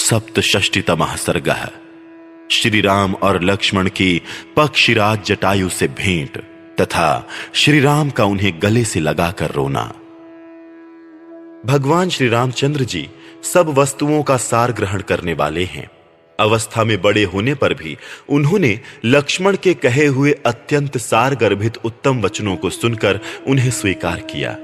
सप्तषष्टितमः सर्गः। श्री राम और लक्ष्मण की पक्षीराज जटायु से भेंट तथा श्री राम का उन्हें गले से लगाकर रोना। भगवान श्री रामचंद्र जी सब वस्तुओं का सार ग्रहण करने वाले हैं। अवस्था में बड़े होने पर भी उन्होंने लक्ष्मण के कहे हुए अत्यंत सार गर्भित उत्तम वचनों को सुनकर उन्हें स्वीकार किया।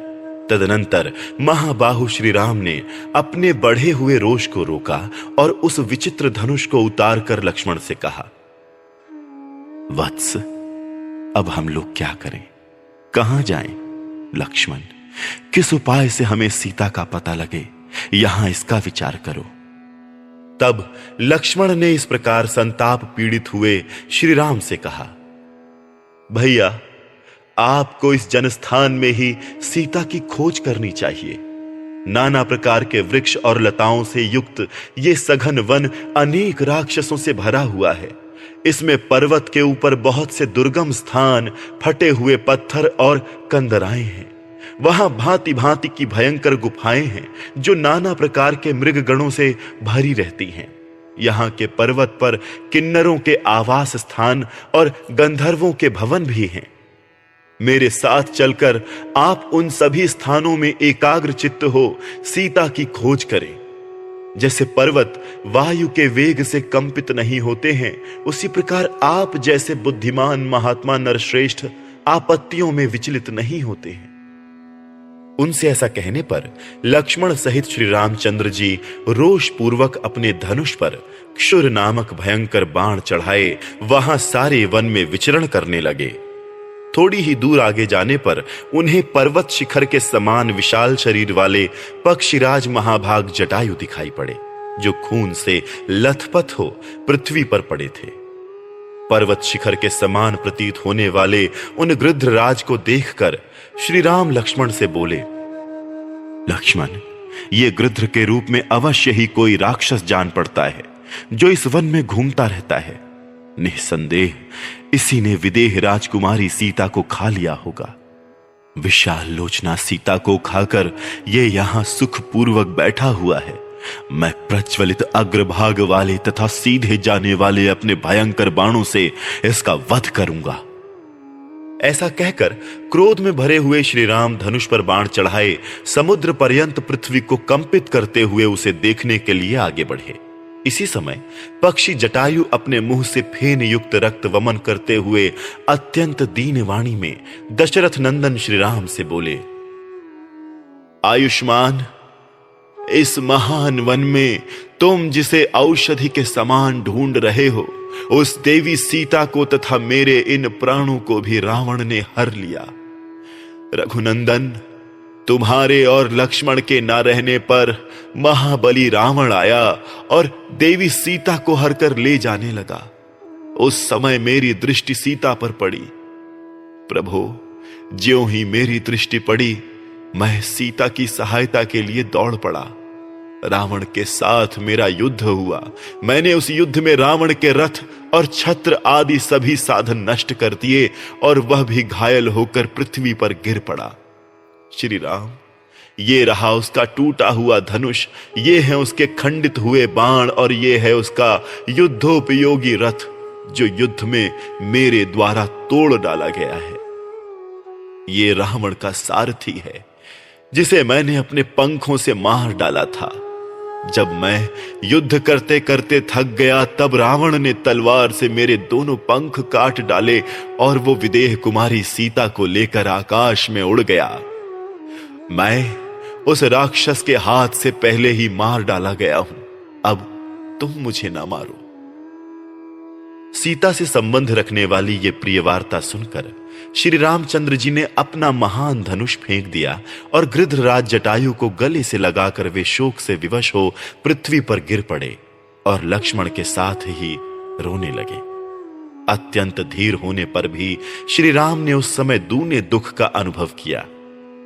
तदनंतर महाबाहु श्री राम ने अपने बढ़े हुए रोष को रोका और उस विचित्र धनुष को उतारकर लक्ष्मण से कहा, वत्स, अब हम लोग क्या करें, कहां जाएं? लक्ष्मण, किस उपाय से हमें सीता का पता लगे, यहां इसका विचार करो। तब लक्ष्मण ने इस प्रकार संताप पीड़ित हुए श्री राम से कहा, भैया, आपको इस जनस्थान में ही सीता की खोज करनी चाहिए। नाना प्रकार के वृक्ष और लताओं से युक्त ये सघन वन अनेक राक्षसों से भरा हुआ है। इसमें पर्वत के ऊपर बहुत से दुर्गम स्थान, फटे हुए पत्थर और कंदराएं हैं। वहां भांति भांति की भयंकर गुफाएं हैं जो नाना प्रकार के मृगगणों से भरी रहती हैं। यहां के पर्वत पर किन्नरों के आवास स्थान और गंधर्वों के भवन भी हैं। मेरे साथ चलकर आप उन सभी स्थानों में एकाग्र चित्त हो सीता की खोज करें। जैसे पर्वत वायु के वेग से कंपित नहीं होते हैं, उसी प्रकार आप जैसे बुद्धिमान महात्मा नरश्रेष्ठ आपत्तियों में विचलित नहीं होते हैं। उनसे ऐसा कहने पर लक्ष्मण सहित श्री रामचंद्र जी रोष पूर्वक अपने धनुष पर क्षुर नामक भयंकर बाण चढ़ाए वहां सारे वन में विचरण करने लगे। थोड़ी ही दूर आगे जाने पर उन्हें पर्वत शिखर के समान विशाल शरीर वाले पक्षीराज महाभाग जटायु दिखाई पड़े, जो खून से लथपथ हो पृथ्वी पर पड़े थे। पर्वत शिखर के समान प्रतीत होने वाले उन गृध्रराज को देखकर श्री राम लक्ष्मण से बोले, लक्ष्मण, ये गृध्र के रूप में अवश्य ही कोई राक्षस जान पड़ता है जो इस वन में घूमता रहता है। निस्संदेह इसी ने विदेह राजकुमारी सीता को खा लिया होगा। विशाल लोचना सीता को खाकर ये यहां सुखपूर्वक बैठा हुआ है। मैं प्रज्वलित अग्रभाग वाले तथा सीधे जाने वाले अपने भयंकर बाणों से इसका वध करूंगा। ऐसा कहकर क्रोध में भरे हुए श्री राम धनुष पर बाण चढ़ाए समुद्र पर्यंत पृथ्वी को कंपित करते हुए उसे देखने के लिए आगे बढ़े। इसी समय पक्षी जटायु अपने मुंह से फेन युक्त रक्त वमन करते हुए अत्यंत दीन वाणी में दशरथ नंदन श्री राम से बोले, आयुष्मान, इस महान वन में तुम जिसे औषधि के समान ढूंढ रहे हो, उस देवी सीता को तथा मेरे इन प्राणों को भी रावण ने हर लिया। रघुनंदन, तुम्हारे और लक्ष्मण के न रहने पर महाबली रावण आया और देवी सीता को हरकर ले जाने लगा। उस समय मेरी दृष्टि सीता पर पड़ी। प्रभु, ज्यों ही मेरी दृष्टि पड़ी, मैं सीता की सहायता के लिए दौड़ पड़ा। रावण के साथ मेरा युद्ध हुआ। मैंने उस युद्ध में रावण के रथ और छत्र आदि सभी साधन नष्ट कर दिए और वह भी घायल होकर पृथ्वी पर गिर पड़ा। श्री राम, ये रहा उसका टूटा हुआ धनुष, ये है उसके खंडित हुए बाण और ये है उसका युद्धोपयोगी रथ जो युद्ध में मेरे द्वारा तोड़ डाला गया है। ये रावण का सारथी है जिसे मैंने अपने पंखों से मार डाला था। जब मैं युद्ध करते करते थक गया, तब रावण ने तलवार से मेरे दोनों पंख काट डाले और वो विदेह कुमारी सीता को लेकर आकाश में उड़ गया। मैं उस राक्षस के हाथ से पहले ही मार डाला गया हूं। अब तुम मुझे ना मारो। सीता से संबंध रखने वाली ये प्रिय वार्ता सुनकर श्री रामचंद्र जी ने अपना महान धनुष फेंक दिया और गृध्रराज जटायु को गले से लगाकर वे शोक से विवश हो पृथ्वी पर गिर पड़े और लक्ष्मण के साथ ही रोने लगे। अत्यंत धीर होने पर भी श्री राम ने उस समय दूने दुख का अनुभव किया।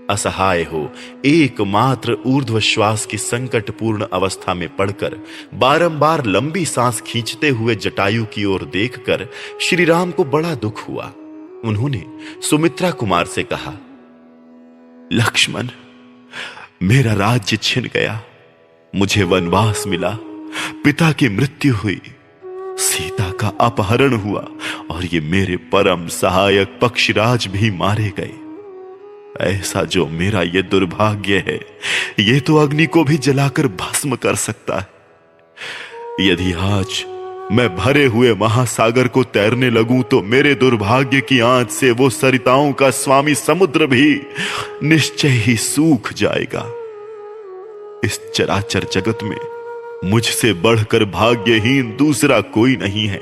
असहाय हो एकमात्र ऊर्ध्व श्वास की संकटपूर्ण अवस्था में पड़कर बारंबार लंबी सांस खींचते हुए जटायु की ओर देखकर श्री राम को बड़ा दुख हुआ। उन्होंने सुमित्रा कुमार से कहा, लक्ष्मण, मेरा राज्य छिन गया, मुझे वनवास मिला, पिता की मृत्यु हुई, सीता का अपहरण हुआ और ये मेरे परम सहायक पक्षीराज भी मारे गए। ऐसा जो मेरा ये दुर्भाग्य है, ये तो अग्नि को भी जलाकर भस्म कर सकता है। यदि आज मैं भरे हुए महासागर को तैरने लगूं तो मेरे दुर्भाग्य की आंच से वो सरिताओं का स्वामी समुद्र भी निश्चय ही सूख जाएगा। इस चराचर जगत में मुझसे बढ़कर भाग्यहीन दूसरा कोई नहीं है।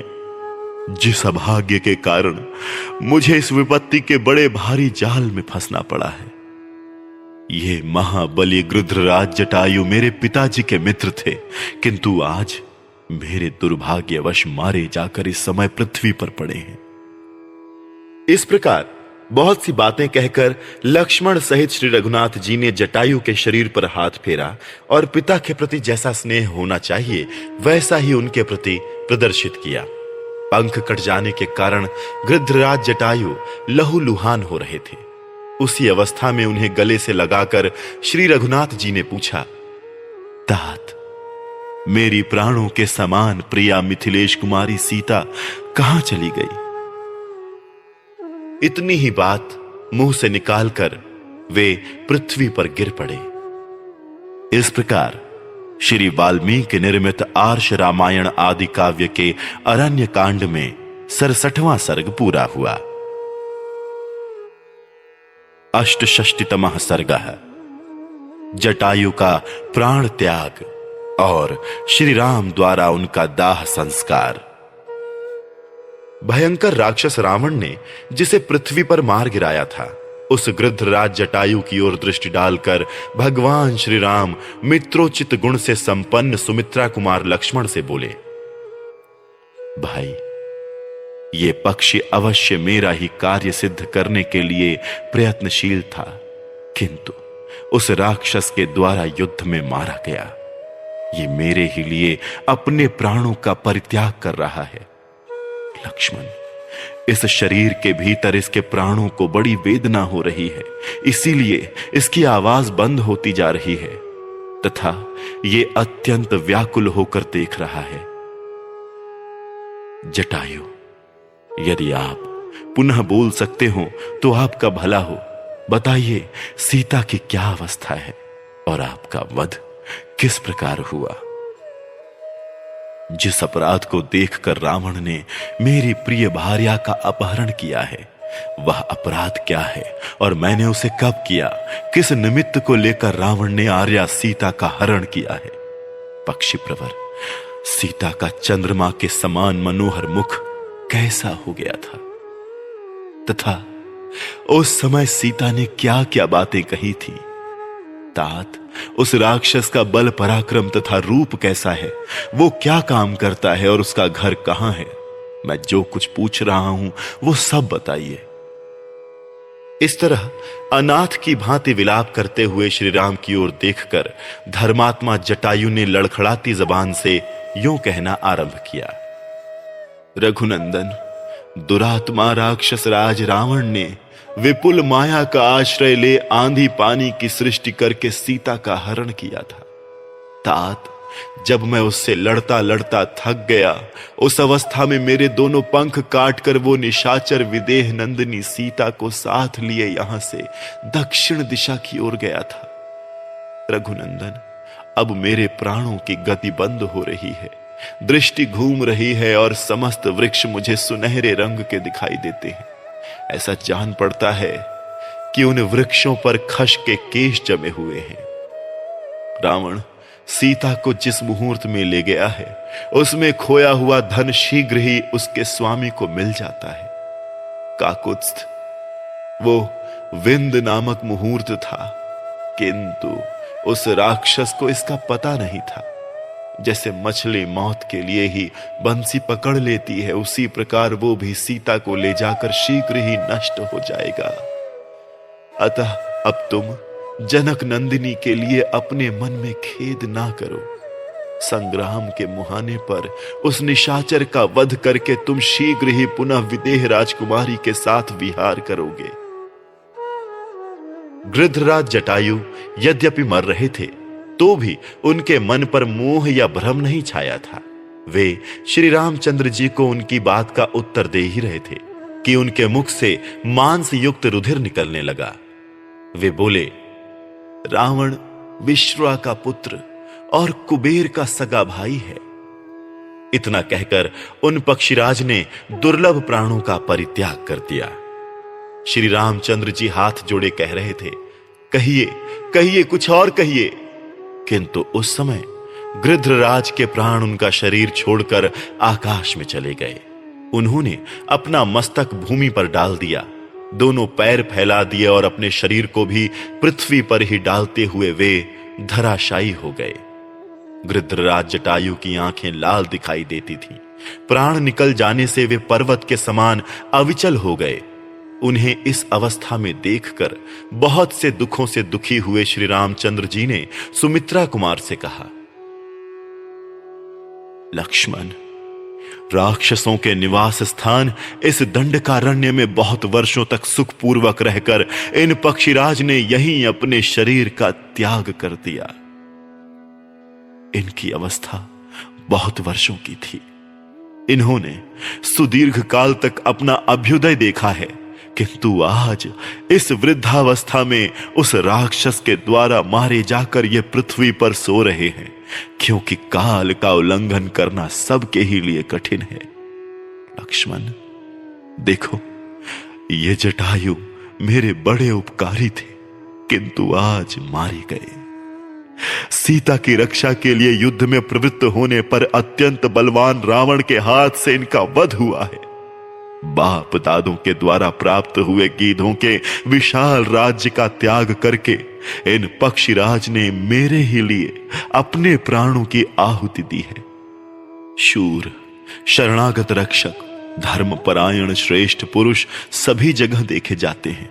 जिस अभाग्य के कारण मुझे इस विपत्ति के बड़े भारी जाल में फंसना पड़ा है। ये महाबली गृध्रराज जटायु मेरे पिताजी के मित्र थे, किंतु आज मेरे दुर्भाग्यवश मारे जाकर इस समय पृथ्वी पर पड़े हैं। इस प्रकार बहुत सी बातें कहकर लक्ष्मण सहित श्री रघुनाथ जी ने जटायु के शरीर पर हाथ फेरा और पिता के प्रति जैसा स्नेह होना चाहिए वैसा ही उनके प्रति प्रदर्शित किया। पंख कट जाने के कारण गृध्रराज जटायु लहूलुहान हो रहे थे। उसी अवस्था में उन्हें गले से लगाकर श्री रघुनाथ जी ने पूछा, तात, मेरी प्राणों के समान प्रिया मिथिलेश कुमारी सीता कहां चली गई? इतनी ही बात मुंह से निकालकर वे पृथ्वी पर गिर पड़े। इस प्रकार श्री वाल्मीकि निर्मित आर्ष रामायण आदि काव्य के अरण्य कांड में 67वां सर्ग पूरा हुआ। अष्टषष्टितमः सर्गः जटायु का प्राण त्याग और श्री राम द्वारा उनका दाह संस्कार। भयंकर राक्षस रावण ने जिसे पृथ्वी पर मार गिराया था, उस गृध्रराज जटायु की ओर दृष्टि डालकर भगवान श्री राम मित्रोचित गुण से संपन्न सुमित्रा कुमार लक्ष्मण से बोले, भाई, ये पक्षी अवश्य मेरा ही कार्य सिद्ध करने के लिए प्रयत्नशील था, किंतु उस राक्षस के द्वारा युद्ध में मारा गया। ये मेरे ही लिए अपने प्राणों का परित्याग कर रहा है। लक्ष्मण, इस शरीर के भीतर इसके प्राणों को बड़ी वेदना हो रही है, इसीलिए इसकी आवाज बंद होती जा रही है तथा ये अत्यंत व्याकुल होकर देख रहा है। जटायु, यदि आप पुनः बोल सकते हो तो आपका भला हो। बताइए सीता की क्या अवस्था है और आपका वध किस प्रकार हुआ? जिस अपराध को देखकर रावण ने मेरी प्रिय भार्या का अपहरण किया है, वह अपराध क्या है और मैंने उसे कब किया? किस निमित्त को लेकर रावण ने आर्या सीता का हरण किया है? पक्षी प्रवर, सीता का चंद्रमा के समान मनोहर मुख कैसा हो गया था तथा उस समय सीता ने क्या क्या बातें कही थी? तात, उस राक्षस का बल पराक्रम तथा रूप कैसा है? वो क्या काम करता है और उसका घर कहां है? मैं जो कुछ पूछ रहा हूं वो सब बताइए। इस तरह अनाथ की भांति विलाप करते हुए श्री राम की ओर देखकर धर्मात्मा जटायु ने लड़खड़ाती जबान से यूं कहना आरंभ किया, रघुनंदन, दुरात्मा राक्षस राज रावण ने विपुल माया का आश्रय ले आंधी पानी की सृष्टि करके सीता का हरण किया था। तात, जब मैं उससे लड़ता लड़ता थक गया, उस अवस्था में मेरे दोनों पंख काटकर वो निशाचर विदेह नंदिनी सीता को साथ लिए यहां से दक्षिण दिशा की ओर गया था। रघुनंदन, अब मेरे प्राणों की गति बंद हो रही है, दृष्टि घूम रही है और समस्त वृक्ष मुझे सुनहरे रंग के दिखाई देते हैं। ऐसा जान पड़ता है कि उन वृक्षों पर खश के केश जमे हुए हैं। रावण सीता को जिस मुहूर्त में ले गया है, उसमें खोया हुआ धन शीघ्र ही उसके स्वामी को मिल जाता है। काकुत्स्थ, वो विंद नामक मुहूर्त था, किंतु उस राक्षस को इसका पता नहीं था। जैसे मछली मौत के लिए ही बंसी पकड़ लेती है, उसी प्रकार वो भी सीता को ले जाकर शीघ्र ही नष्ट हो जाएगा। अतः अब तुम जनक नंदिनी के लिए अपने मन में खेद ना करो। संग्राम के मुहाने पर उस निशाचर का वध करके तुम शीघ्र ही पुनः विदेह राजकुमारी के साथ विहार करोगे। गृध्रराज जटायु यद्यपि मर रहे थे, तो भी उनके मन पर मोह या भ्रम नहीं छाया था। वे श्री रामचंद्र जी को उनकी बात का उत्तर दे ही रहे थे कि उनके मुख से मांस युक्त रुधिर निकलने लगा। वे बोले, रावण विश्वा का पुत्र और कुबेर का सगा भाई है। इतना कहकर उन पक्षीराज ने दुर्लभ प्राणों का परित्याग कर दिया। श्री रामचंद्र जी हाथ जोड़े कह रहे थे, कहिए कहिए, कुछ और कहिए। किंतु उस समय गृध्रराज के प्राण उनका शरीर छोड़कर आकाश में चले गए। उन्होंने अपना मस्तक भूमि पर डाल दिया, दोनों पैर फैला दिए और अपने शरीर को भी पृथ्वी पर ही डालते हुए वे धराशायी हो गए। गृध्रराज जटायु की आंखें लाल दिखाई देती थीं। प्राण निकल जाने से वे पर्वत के समान अविचल हो गए। उन्हें इस अवस्था में देखकर बहुत से दुखों से दुखी हुए श्री रामचंद्र जी ने सुमित्रा कुमार से कहा, लक्ष्मण, राक्षसों के निवास स्थान इस दंडकारण्य में बहुत वर्षों तक सुखपूर्वक रहकर इन पक्षीराज ने यहीं अपने शरीर का त्याग कर दिया। इनकी अवस्था बहुत वर्षों की थी। इन्होंने सुदीर्घ काल तक अपना अभ्युदय देखा है, किंतु आज इस वृद्धावस्था में उस राक्षस के द्वारा मारे जाकर ये पृथ्वी पर सो रहे हैं, क्योंकि काल का उल्लंघन करना सबके ही लिए कठिन है। लक्ष्मण, देखो, ये जटायु मेरे बड़े उपकारी थे, किंतु आज मारे गए। सीता की रक्षा के लिए युद्ध में प्रवृत्त होने पर अत्यंत बलवान रावण के हाथ से इनका वध हुआ है। बाप दादों के द्वारा प्राप्त हुए गीधों के विशाल राज्य का त्याग करके इन पक्षीराज ने मेरे ही लिए अपने प्राणों की आहुति दी है। शूर, शरणागत रक्षक, धर्मपरायण श्रेष्ठ पुरुष सभी जगह देखे जाते हैं।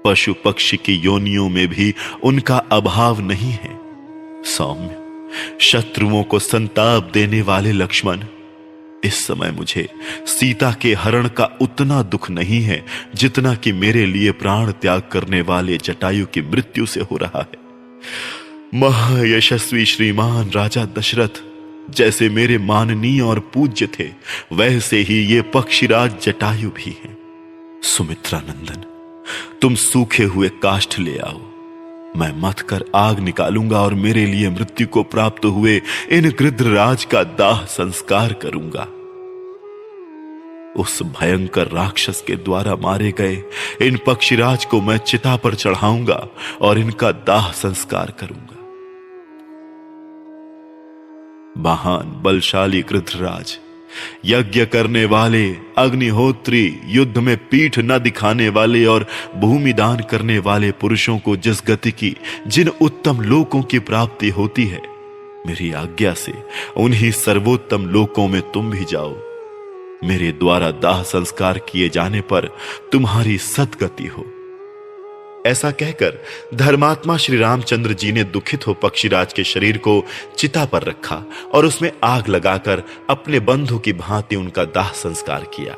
पशु पक्षी की योनियों में भी उनका अभाव नहीं है। सौम्य, शत्रुओं को संताप देने वाले लक्ष्मण, इस समय मुझे सीता के हरण का उतना दुख नहीं है जितना कि मेरे लिए प्राण त्याग करने वाले जटायु की मृत्यु से हो रहा है। महायशस्वी श्रीमान राजा दशरथ जैसे मेरे माननीय और पूज्य थे, वैसे ही ये पक्षीराज जटायु भी हैं। सुमित्रा नंदन, तुम सूखे हुए काष्ठ ले आओ, मैं मथ कर आग निकालूंगा और मेरे लिए मृत्यु को प्राप्त हुए इन गृध्रराज का दाह संस्कार करूंगा। उस भयंकर राक्षस के द्वारा मारे गए इन पक्षीराज को मैं चिता पर चढ़ाऊंगा और इनका दाह संस्कार करूंगा। महान बलशाली गृध्रराज, यज्ञ करने वाले, अग्निहोत्री, युद्ध में पीठ न दिखाने वाले और भूमि दान करने वाले पुरुषों को जिस गति की, जिन उत्तम लोकों की प्राप्ति होती है, मेरी आज्ञा से उन्हीं सर्वोत्तम लोकों में तुम भी जाओ। मेरे द्वारा दाह संस्कार किए जाने पर तुम्हारी सद्गति हो। ऐसा कहकर धर्मात्मा श्री रामचंद्र जी ने दुखित हो पक्षीराज के शरीर को चिता पर रखा और उसमें आग लगाकर अपने बंधु की भांति उनका दाह संस्कार किया।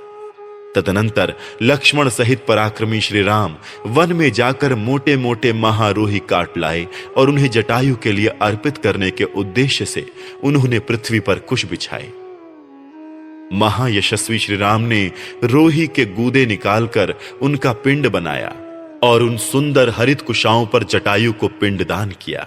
तदनंतर लक्ष्मण सहित पराक्रमी श्री राम वन में जाकर मोटे मोटे महारोही काट लाए और उन्हें जटायु के लिए अर्पित करने के उद्देश्य से उन्होंने पृथ्वी पर कुश बिछाए। महायशस्वी श्री राम ने रोही के गूदे निकालकर उनका पिंड बनाया और उन सुंदर हरित कुशाओं पर जटायु को पिंडदान किया।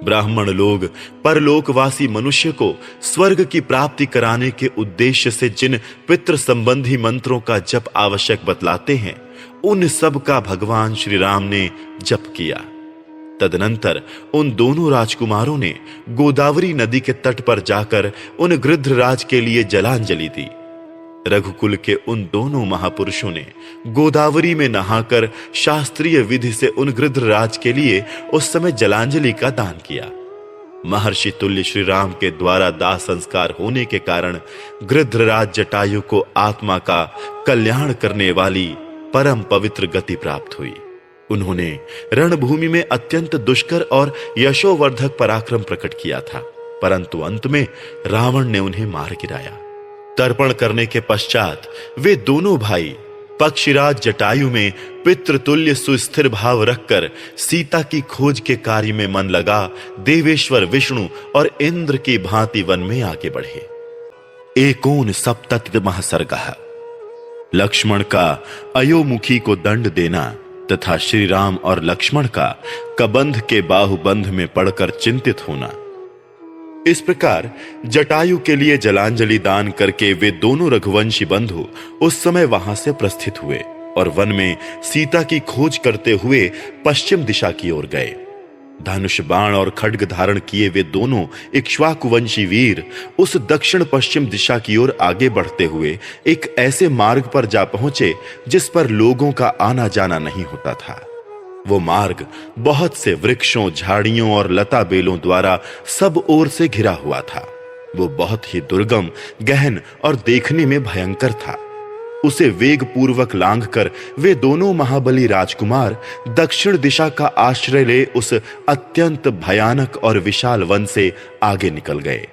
ब्राह्मण लोग परलोकवासी मनुष्य को स्वर्ग की प्राप्ति कराने के उद्देश्य से जिन पितृ संबंधी मंत्रों का जप आवश्यक बतलाते हैं, उन सब का भगवान श्री राम ने जप किया। तदनंतर उन दोनों राजकुमारों ने गोदावरी नदी के तट पर जाकर उन गृध्रराज के लिए जलांजलि दी। रघुकुल के उन दोनों महापुरुषों ने गोदावरी में नहाकर शास्त्रीय विधि से उन गृध्रराज के लिए उस समय जलांजलि का दान किया। महर्षि तुल्य श्री राम के द्वारा दाह संस्कार होने के कारण गृध्रराज जटायु को आत्मा का कल्याण करने वाली परम पवित्र गति प्राप्त हुई। उन्होंने रणभूमि में अत्यंत दुष्कर और यशोवर्धक पराक्रम प्रकट किया था, परंतु अंत में रावण ने उन्हें मार गिराया। तर्पण करने के पश्चात वे दोनों भाई पक्षीराज जटायु में पितृतुल्य सुस्थिर भाव रखकर सीता की खोज के कार्य में मन लगा देवेश्वर विष्णु और इंद्र की भांति वन में आगे बढ़े। एकोन सप्तति महसर्गः। लक्ष्मण का अयोमुखी को दंड देना तथा श्री राम और लक्ष्मण का कबंध के बाहुबंध में पड़कर चिंतित होना। इस प्रकार जटायु के लिए जलांजलि दान करके वे दोनों रघुवंशी बंधु उस समय वहां से प्रस्थित हुए और वन में सीता की खोज करते हुए पश्चिम दिशा की ओर गए। धनुष बाण और खड्ग धारण किए वे दोनों इक्ष्वाकुवंशी वीर उस दक्षिण पश्चिम दिशा की ओर आगे बढ़ते हुए एक ऐसे मार्ग पर जा पहुंचे जिस पर लोगों का आना जाना नहीं होता था। वो मार्ग बहुत से वृक्षों, झाड़ियों और लता बेलों द्वारा सब ओर से घिरा हुआ था। वो बहुत ही दुर्गम, गहन और देखने में भयंकर था। उसे वेग पूर्वक लांघकर वे दोनों महाबली राजकुमार दक्षिण दिशा का आश्रय ले उस अत्यंत भयानक और विशाल वन से आगे निकल गए।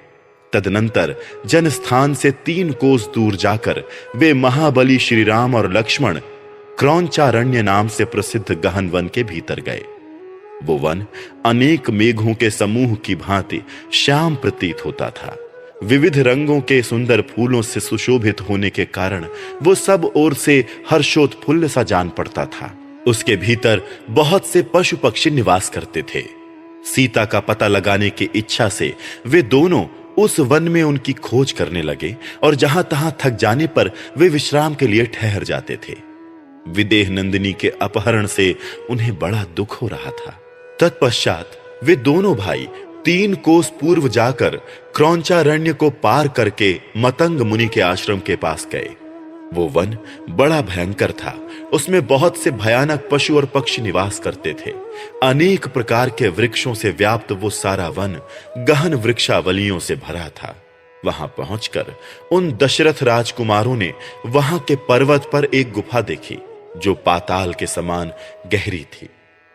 तदनंतर जनस्थान से 3 कोस दूर जाकर वे महाबली श्री राम और लक्ष्मण क्रौंचारण्य नाम से प्रसिद्ध गहन वन के भीतर गए। वो वन अनेक मेघों के समूह की भांति श्याम प्रतीत होता था। विविध रंगों के सुंदर फूलों से सुशोभित होने के कारण वो सब ओर से हर्षोत्फुल्ल सा जान पड़ता था। उसके भीतर बहुत से पशु पक्षी निवास करते थे। सीता का पता लगाने की इच्छा से वे दोनों उस वन में उनकी खोज करने लगे और जहां तहां थक जाने पर वे विश्राम के लिए ठहर जाते थे। विदेह नंदिनी के अपहरण से उन्हें बड़ा दुख हो रहा था। तत्पश्चात वे दोनों भाई 3 कोस पूर्व जाकर क्रौंचारण्य को पार करके मतंग मुनि के आश्रम के पास गए। वो वन बड़ा भयंकर था। उसमें बहुत से भयानक पशु और पक्षी निवास करते थे। अनेक प्रकार के वृक्षों से व्याप्त वो सारा वन गहन वृक्षावलियों से भरा था। वहां पहुंचकर उन दशरथ राजकुमारों ने वहां के पर्वत पर एक गुफा देखी जो पाताल के समान गहरी थी।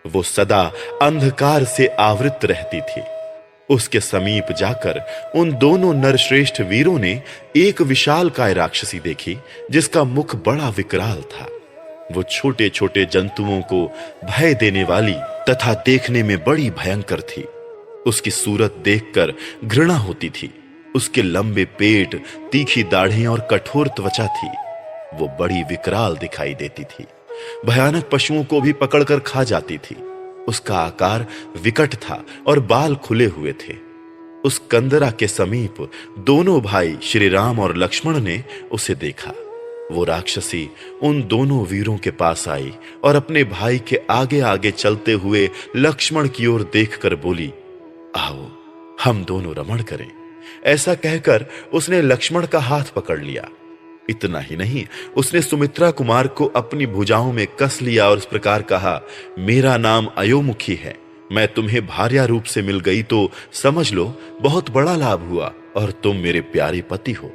वो सदा अंधकार से आवृत रहती थी। उसके समीप जाकर उन दोनों नरश्रेष्ठ वीरों ने एक विशालकाय राक्षसी देखी जिसका मुख बड़ा विकराल था। वो छोटे छोटे जंतुओं को भय देने वाली तथा देखने में बड़ी भयंकर थी। उसकी सूरत देखकर घृणा होती थी। उसके लंबे पेट, तीखी दाढ़ें और कठोर त्वचा थी। वो बड़ी विकराल दिखाई देती थी। भयानक पशुओं को भी पकड़कर खा जाती थी। उसका आकार विकट था और बाल खुले हुए थे। उस कंदरा के समीप दोनों भाई श्री राम और लक्ष्मण ने उसे देखा। वो राक्षसी उन दोनों वीरों के पास आई और अपने भाई के आगे आगे चलते हुए लक्ष्मण की ओर देखकर बोली, आओ हम दोनों रमण करें। ऐसा कहकर उसने लक्ष्मण का हाथ पकड़ लिया। इतना ही नहीं, उसने सुमित्रा कुमार को अपनी भुजाओं में कस लिया और इस प्रकार कहा, मेरा नाम अयोमुखी है। मैं तुम्हें भार्या रूप से मिल गई तो समझ लो बहुत बड़ा लाभ हुआ और तुम मेरे प्यारे पति हो।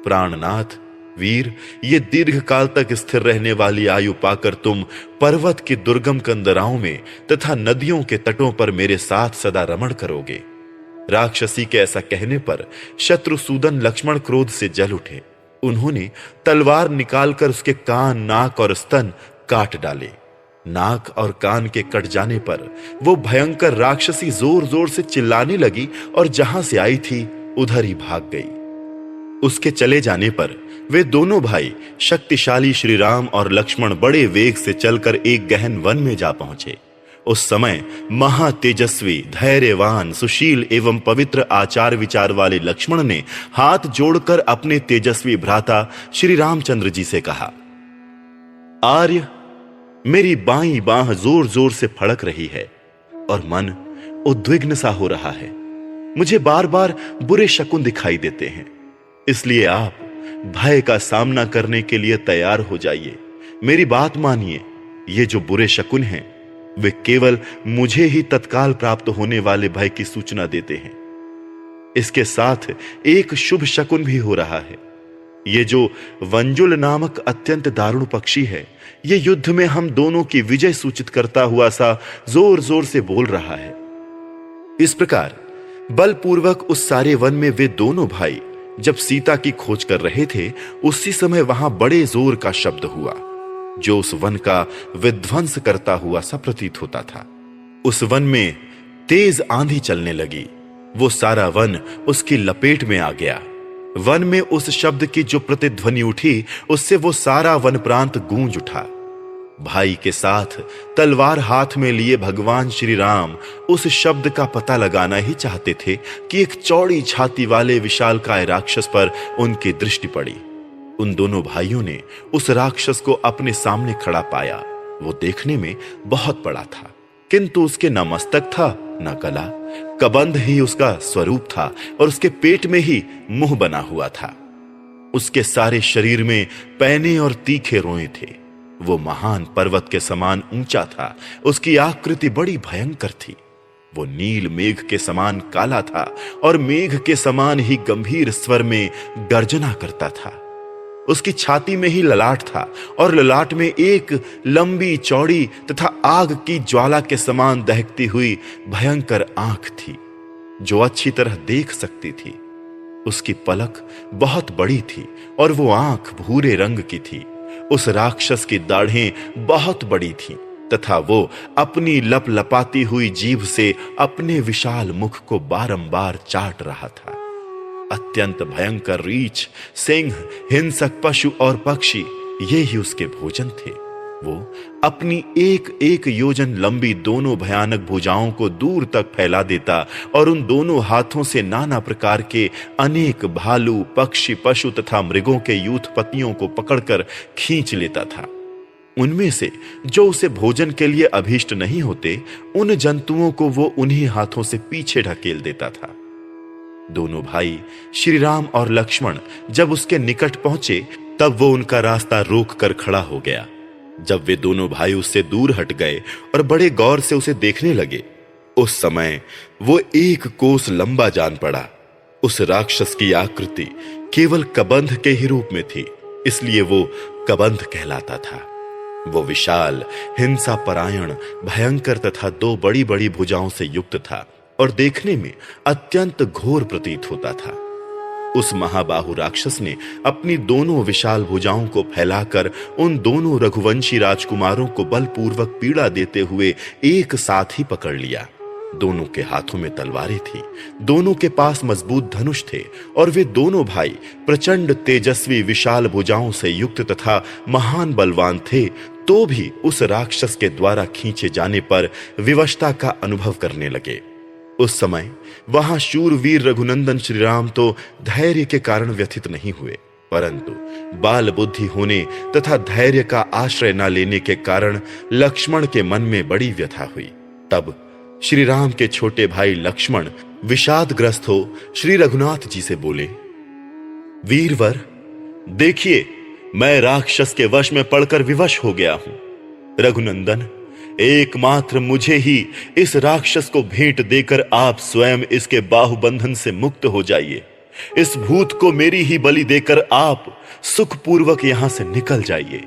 प्राणनाथ वीर, ये दीर्घ काल तक स्थिर रहने वाली आयु पाकर तुम पर्वत की दुर्गम कंदराओं में तथा नदियों के तटों पर मेरे साथ सदा रमण करोगे। राक्षसी के ऐसा कहने पर शत्रुसूदन लक्ष्मण क्रोध से जल उठे। उन्होंने तलवार निकालकर उसके कान, नाक और स्तन काट डाले। नाक और कान के कट जाने पर वो भयंकर राक्षसी जोर जोर से चिल्लाने लगी और जहां से आई थी उधर ही भाग गई। उसके चले जाने पर वे दोनों भाई शक्तिशाली श्री राम और लक्ष्मण बड़े वेग से चलकर एक गहन वन में जा पहुंचे। उस समय महातेजस्वी, धैर्यवान, सुशील एवं पवित्र आचार विचार वाले लक्ष्मण ने हाथ जोड़कर अपने तेजस्वी भ्राता श्री रामचंद्र जी से कहा, आर्य, मेरी बाईं बांह जोर जोर से फड़क रही है और मन उद्विग्न सा हो रहा है। मुझे बार बार बुरे शकुन दिखाई देते हैं, इसलिए आप भय का सामना करने के लिए तैयार हो जाइए। मेरी बात मानिए। ये जो बुरे शकुन हैं वे केवल मुझे ही तत्काल प्राप्त होने वाले भय की सूचना देते हैं। इसके साथ एक शुभ शकुन भी हो रहा है। ये जो वंजुल नामक अत्यंत दारुण पक्षी है, ये युद्ध में हम दोनों की विजय सूचित करता हुआ सा जोर जोर से बोल रहा है। इस प्रकार बलपूर्वक उस सारे वन में वे दोनों भाई जब सीता की खोज कर रहे थे, उसी समय वहां बड़े जोर का शब्द हुआ। जो उस वन का विध्वंस करता हुआ सा प्रतीत होता था। उस वन में तेज आंधी चलने लगी। वो सारा वन उसकी लपेट में आ गया। वन में उस शब्द की जो प्रतिध्वनि उठी, उससे वो सारा वन प्रांत गूंज उठा। भाई के साथ तलवार हाथ में लिए भगवान श्री राम उस शब्द का पता लगाना ही चाहते थे कि एक चौड़ी छाती वाले विशालकाय राक्षस पर उनकी दृष्टि पड़ी। उन दोनों भाइयों ने उस राक्षस को अपने सामने खड़ा पाया। वो देखने में बहुत बड़ा था, किंतु उसके न मस्तक था न गला, कबंध ही उसका स्वरूप था और उसके पेट में ही मुंह बना हुआ था। उसके सारे शरीर में पैने और तीखे रोए थे। वो महान पर्वत के समान ऊंचा था। उसकी आकृति बड़ी भयंकर थी। वो नील मेघ के समान काला था और मेघ के समान ही गंभीर स्वर में गर्जना करता था। उसकी छाती में ही ललाट था और ललाट में एक लंबी चौड़ी तथा आग की ज्वाला के समान दहकती हुई भयंकर आंख थी, जो अच्छी तरह देख सकती थी। उसकी पलक बहुत बड़ी थी और वो आंख भूरे रंग की थी। उस राक्षस की दाढ़ें बहुत बड़ी थीं तथा वो अपनी लपलपाती हुई जीभ से अपने विशाल मुख को बारंबार चाट रहा था। अत्यंत भयंकर रीछ, सिंह, हिंसक पशु और पक्षी, ये ही उसके भोजन थे। वो अपनी एक एक योजन लंबी दोनों भयानक भुजाओं को दूर तक फैला देता और उन दोनों हाथों से नाना प्रकार के अनेक भालू, पक्षी, पशु तथा मृगों के यूथपतियों को पकड़कर खींच लेता था। उनमें से जो उसे भोजन के लिए अभीष्ट नहीं होते, उन जंतुओं को वो उन्हीं हाथों से पीछे ढकेल देता था। दोनों भाई श्री राम और लक्ष्मण जब उसके निकट पहुंचे, तब वो उनका रास्ता रोक कर खड़ा हो गया। जब वे दोनों भाई उससे दूर हट गए और बड़े गौर से उसे देखने लगे, उस समय वो एक कोस लंबा जान पड़ा। उस राक्षस की आकृति केवल कबंध के ही रूप में थी, इसलिए वो कबंध कहलाता था। वो विशाल, हिंसा परायण, भयंकर तथा दो बड़ी बड़ी भुजाओं से युक्त था और देखने में अत्यंत घोर प्रतीत होता था। उस महाबाहु राक्षस ने अपनी दोनों विशाल भुजाओं को फैलाकर उन दोनों रघुवंशी राजकुमारों को बलपूर्वक पीड़ा देते हुए एक साथ ही पकड़ लिया। दोनों के हाथों में तलवारें थी, दोनों के पास मजबूत धनुष थे और वे दोनों भाई प्रचंड तेजस्वी विशाल भुजाओं से युक्त तथा महान बलवान थे, तो भी उस राक्षस के द्वारा खींचे जाने पर विवशता का अनुभव करने लगे। उस समय वहां शूरवीर रघुनंदन श्री राम तो धैर्य के कारण व्यथित नहीं हुए, परंतु बाल बुद्धि होने तथा धैर्य का आश्रय न लेने के कारण लक्ष्मण के मन में बड़ी व्यथा हुई। तब श्री राम के छोटे भाई लक्ष्मण विषादग्रस्त हो श्री रघुनाथ जी से बोले, वीरवर, देखिए, मैं राक्षस के वश में पड़कर विवश हो गया हूं। रघुनंदन, एकमात्र मुझे ही इस राक्षस को भेंट देकर आप स्वयं इसके बाहुबंधन से मुक्त हो जाइए। इस भूत को मेरी ही बलि देकर आप सुखपूर्वक यहां से निकल जाइए।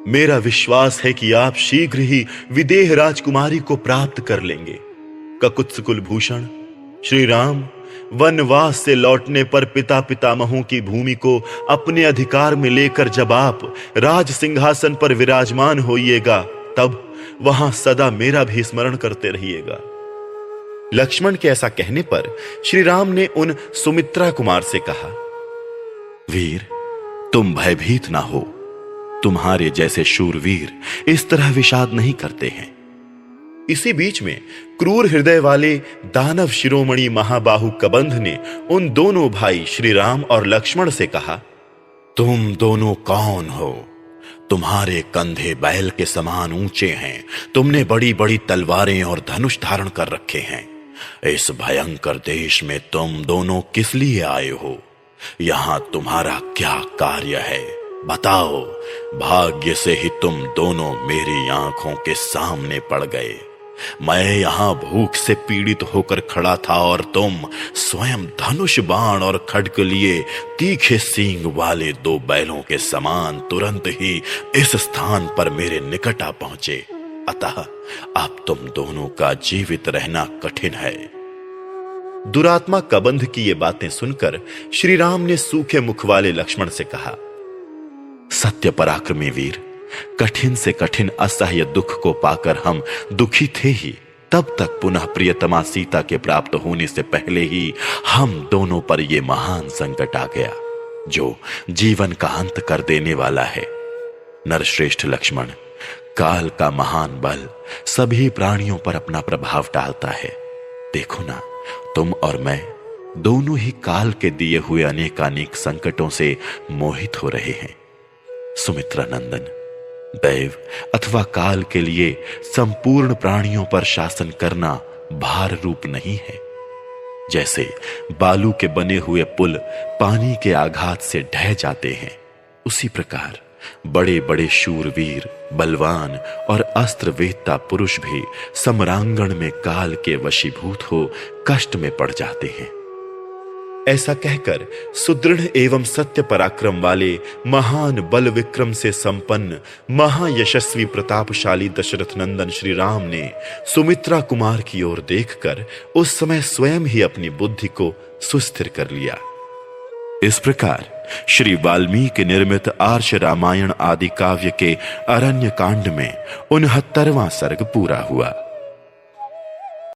मेरा विश्वास है कि आप शीघ्र ही विदेह राजकुमारी को प्राप्त कर लेंगे। ककुत्स कुलभूषण श्री राम वनवास से लौटने पर पिता पितामहों की भूमि को अपने अधिकार में लेकर जब आप राज सिंहासन पर विराजमान होइएगा, तब वहां सदा मेरा भी स्मरण करते रहिएगा। लक्ष्मण के ऐसा कहने पर श्री राम ने उन सुमित्रा कुमार से कहा, वीर, तुम भयभीत ना हो। तुम्हारे जैसे शूरवीर इस तरह विषाद नहीं करते हैं। इसी बीच में क्रूर हृदय वाले दानव शिरोमणि महाबाहु कबंध ने उन दोनों भाई श्री राम और लक्ष्मण से कहा, तुम दोनों कौन हो? तुम्हारे कंधे बैल के समान ऊंचे हैं। तुमने बड़ी बड़ी तलवारें और धनुष धारण कर रखे हैं। इस भयंकर देश में तुम दोनों किस लिए आए हो? यहां तुम्हारा क्या कार्य है? बताओ। भाग्य से ही तुम दोनों मेरी आंखों के सामने पड़ गए। मैं यहां भूख से पीड़ित होकर खड़ा था और तुम स्वयं धनुष, बाण और खड्ग लिए तीखे सींग वाले दो बैलों के समान तुरंत ही इस स्थान पर मेरे निकट आ पहुंचे। अतः अब तुम दोनों का जीवित रहना कठिन है। दुरात्मा कबंध की ये बातें सुनकर श्री राम ने सूखे मुख वाले लक्ष्मण से कहा, सत्य पराक्रमी वीर, कठिन से कठिन असह्य दुख को पाकर हम दुखी थे ही, तब तक पुनः प्रियतमा सीता के प्राप्त होने से पहले ही हम दोनों पर यह महान संकट आ गया, जो जीवन का अंत कर देने वाला है। नरश्रेष्ठ लक्ष्मण, काल का महान बल सभी प्राणियों पर अपना प्रभाव डालता है। देखो ना, तुम और मैं दोनों ही काल के दिए हुए अनेकानेक संकटों से मोहित हो रहे हैं। सुमित्रा नंदन, दैव अथवा काल के लिए संपूर्ण प्राणियों पर शासन करना भार रूप नहीं है। जैसे बालू के बने हुए पुल पानी के आघात से ढह जाते हैं, उसी प्रकार बड़े बड़े शूरवीर, बलवान और अस्त्र वेत्ता पुरुष भी समरांगण में काल के वशीभूत हो कष्ट में पड़ जाते हैं। ऐसा कहकर सुदृढ़ एवं सत्य पराक्रम वाले महान बल विक्रम से संपन्न महायशस्वी प्रतापशाली दशरथ नंदन श्री राम ने सुमित्रा कुमार की ओर देखकर उस समय स्वयं ही अपनी बुद्धि को सुस्थिर कर लिया। इस प्रकार श्री वाल्मीकि निर्मित आर्ष रामायण आदि काव्य के अरण्य कांड में 69वां सर्ग पूरा हुआ।